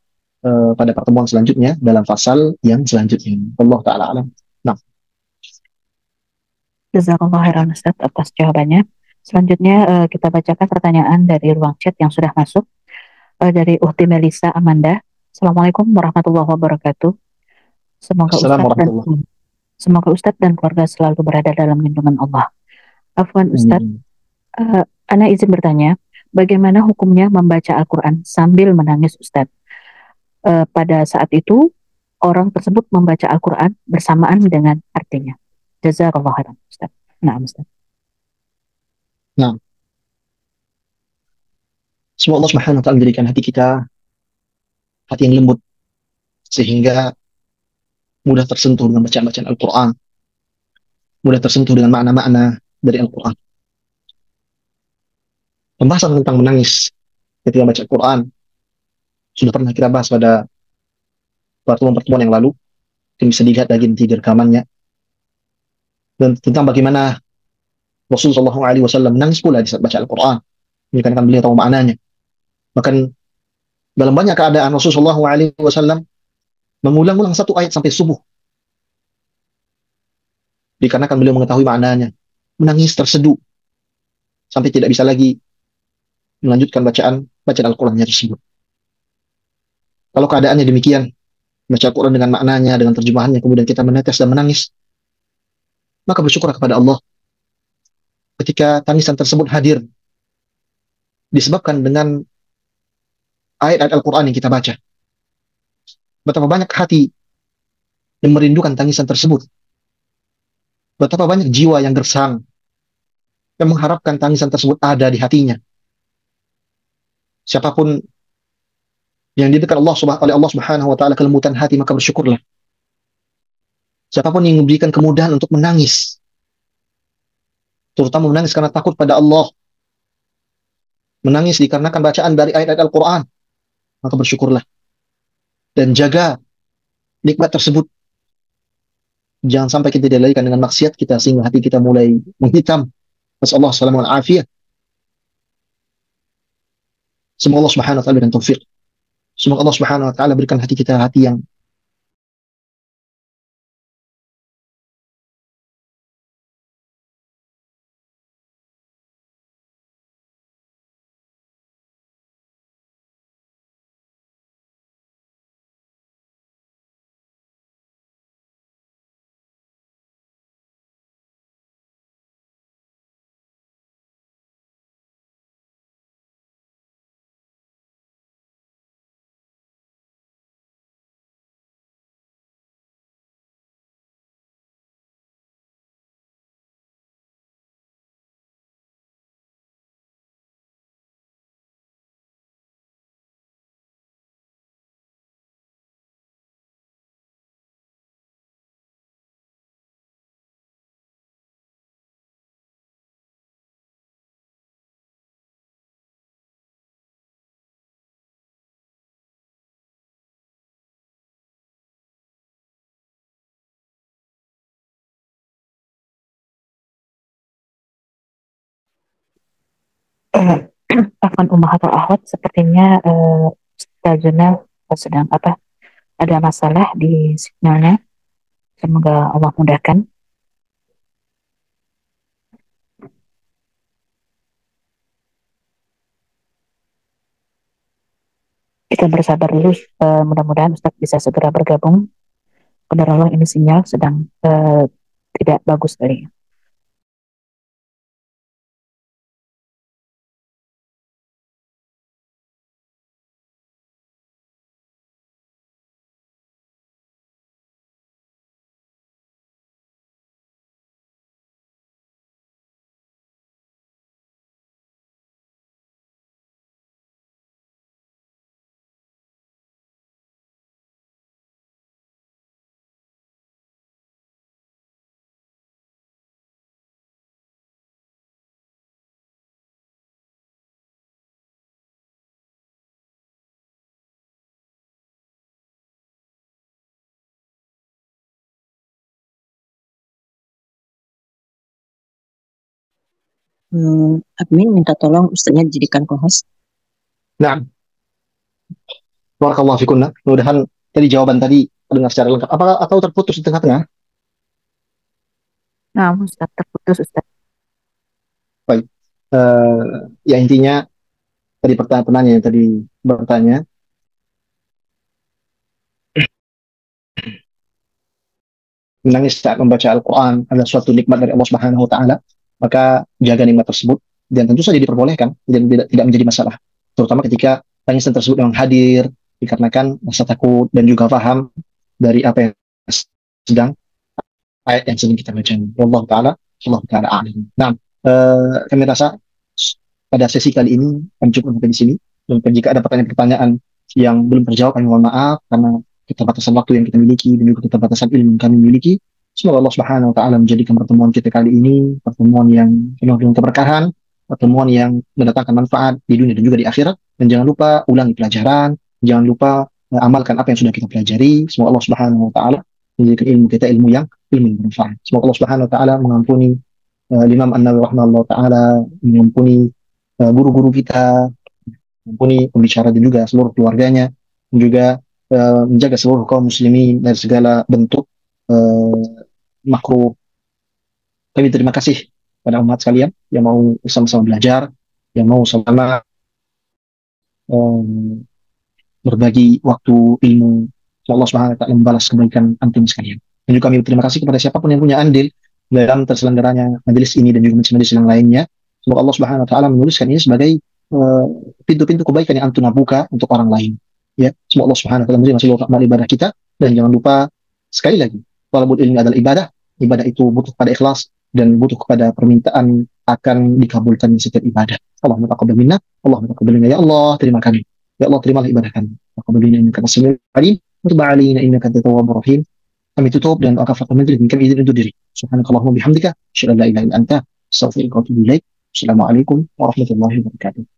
pada pertemuan selanjutnya dalam pasal yang selanjutnya. Allah Taala alam. Nah, Jazakallah khairan Ustaz atas jawabannya. Selanjutnya kita bacakan pertanyaan dari ruang chat yang sudah masuk dari Uhti Melisa Amanda. Assalamualaikum warahmatullahi wabarakatuh. Semoga Assalamualaikum Ustadz dan warahmatullahi semoga Ustadz dan keluarga selalu berada dalam lindungan Allah. Afwan Ustadz, wabarakatuh. Ana izin bertanya, bagaimana hukumnya membaca Al-Quran sambil menangis Ustadz? Pada saat itu, orang tersebut membaca Al-Quran bersamaan dengan artinya. Jazakallah khairan Ustadz. Nah, Ustadz. Nah, semoga Allah Subhanahu wa taala menjadikan hati kita hati yang lembut sehingga mudah tersentuh dengan bacaan-bacaan Al-Quran, mudah tersentuh dengan makna-makna dari Al-Quran. Pembahasan tentang menangis ketika baca Al-Quran sudah pernah kita bahas pada pertemuan-pertemuan yang lalu. Mungkin bisa dilihat lagi di rekamannya. Dan tentang bagaimana Rasulullah SAW menangis pula di saat baca Al-Quran. Ini kan beliau tahu maknanya. Bahkan dalam banyak keadaan Rasulullah SAW mengulang-ulang satu ayat sampai subuh. Dikarenakan beliau mengetahui maknanya. Menangis terseduh sampai tidak bisa lagi melanjutkan bacaan Al-Qurannya tersebut. Kalau keadaannya demikian, baca Al-Quran dengan maknanya, dengan terjemahannya, kemudian kita menetes dan menangis, maka bersyukur kepada Allah ketika tangisan tersebut hadir disebabkan dengan ayat-ayat Al-Quran yang kita baca. Betapa banyak hati yang merindukan tangisan tersebut. Betapa banyak jiwa yang gersang, yang mengharapkan tangisan tersebut ada di hatinya. Siapapun yang diberikan oleh Allah Subhanahu wa taala kelembutan hati, maka bersyukurlah. Siapapun yang memberikan kemudahan untuk menangis, terutama menangis karena takut pada Allah, menangis dikarenakan bacaan dari ayat-ayat Al-Quran, maka bersyukurlah. Dan jaga nikmat tersebut. Jangan sampai kita dilalaikan dengan maksiat kita sehingga hati kita mulai menghitam. Nasallahu alaihi wasallam. Semoga Allah Subhanahu wa taala berikan taufik. Semoga Allah Subhanahu wa taala berikan hati kita hati yang Afwan Ummahatul Ahwat, sepertinya Ustazuna sedang ada masalah di sinyalnya. Semoga Allah mudahkan. Kita bersabar dulu, mudah-mudahan Ustaz bisa segera bergabung. Benar Allah, ini sinyal sedang tidak bagus kali. Admin minta tolong Ustaznya dijadikan co-host. Nah, barakallahu fikunna. Mudah-mudahan tadi jawaban tadi terdengar secara lengkap. Apa atau terputus di tengah-tengah? Nah, Ustaz, terputus Ustaz. Baik. Ya intinya tadi pertanyaan yang tadi bertanya, menangis saat membaca Al-Quran adalah suatu nikmat dari Allah Subhanahu wa Ta'ala, maka jaga nikmat tersebut dan tentu saja diperbolehkan dan tidak menjadi masalah. Terutama ketika tangisan tersebut memang hadir dikarenakan rasa takut dan juga paham dari apa yang sedang ayat yang sedang kita baca. Allah Ta'ala a'lam. Nah, kami rasa pada sesi kali ini kami cukup sampai di sini. Dan jika ada pertanyaan-pertanyaan yang belum terjawab, kami mohon maaf karena keterbatasan waktu yang kita miliki dan juga keterbatasan ilmu yang kami miliki. Semoga Allah Subhanahu wa Ta'ala menjadikan pertemuan kita kali ini pertemuan yang penuh dengan keberkahan, pertemuan yang mendatangkan manfaat di dunia dan juga di akhirat. Dan jangan lupa ulangi pelajaran, jangan lupa amalkan apa yang sudah kita pelajari. Semoga Allah Subhanahu wa Ta'ala menjadikan ilmu kita ilmu yang bermanfaat. Semoga Allah Subhanahu wa Ta'ala mengampuni Imam An-Nawawi rahimahullah ta'ala, mengampuni guru-guru kita, mengampuni pembicara dan juga seluruh keluarganya, dan juga menjaga seluruh kaum muslimin dari segala bentuk makruh. Kami terima kasih pada umat sekalian yang mau sama-sama belajar, yang mau sama berbagi waktu ilmu. Allah Subhanahu wa Ta'ala membalas kebaikan antum sekalian. Dan juga kami berterima kasih kepada siapapun yang punya andil dalam terselenggaranya majelis ini dan juga majelis yang lainnya. Semoga Allah Subhanahu wa Ta'ala menuliskan ini sebagai pintu-pintu kebaikan yang antum buka untuk orang lain. Ya, semoga Allah Subhanahu wa Ta'ala menerima seluruh amal ibadah kita. Dan jangan lupa sekali lagi, talabul ilmi adalah ibadah. Ibadah itu butuh kepada ikhlas dan butuh kepada permintaan akan dikabulkan setiap ibadah. Allahumma taqabbal minna, Allahumma taqabbal minna, ya Allah, terima kami. Ya Allah, terimalah ibadah kami. Taqabbal minna innaka antas samiul alim, wa tub alaina innaka antat tawwabur rahim. Kami tutup dan kafaratul majlis dan kami izin undur diri. Subhanakallahumma bihamdika, asyhadu an la ilaha illa anta, astaghfiruka wa atubu ilaik. Assalamualaikum warahmatullahi wabarakatuh.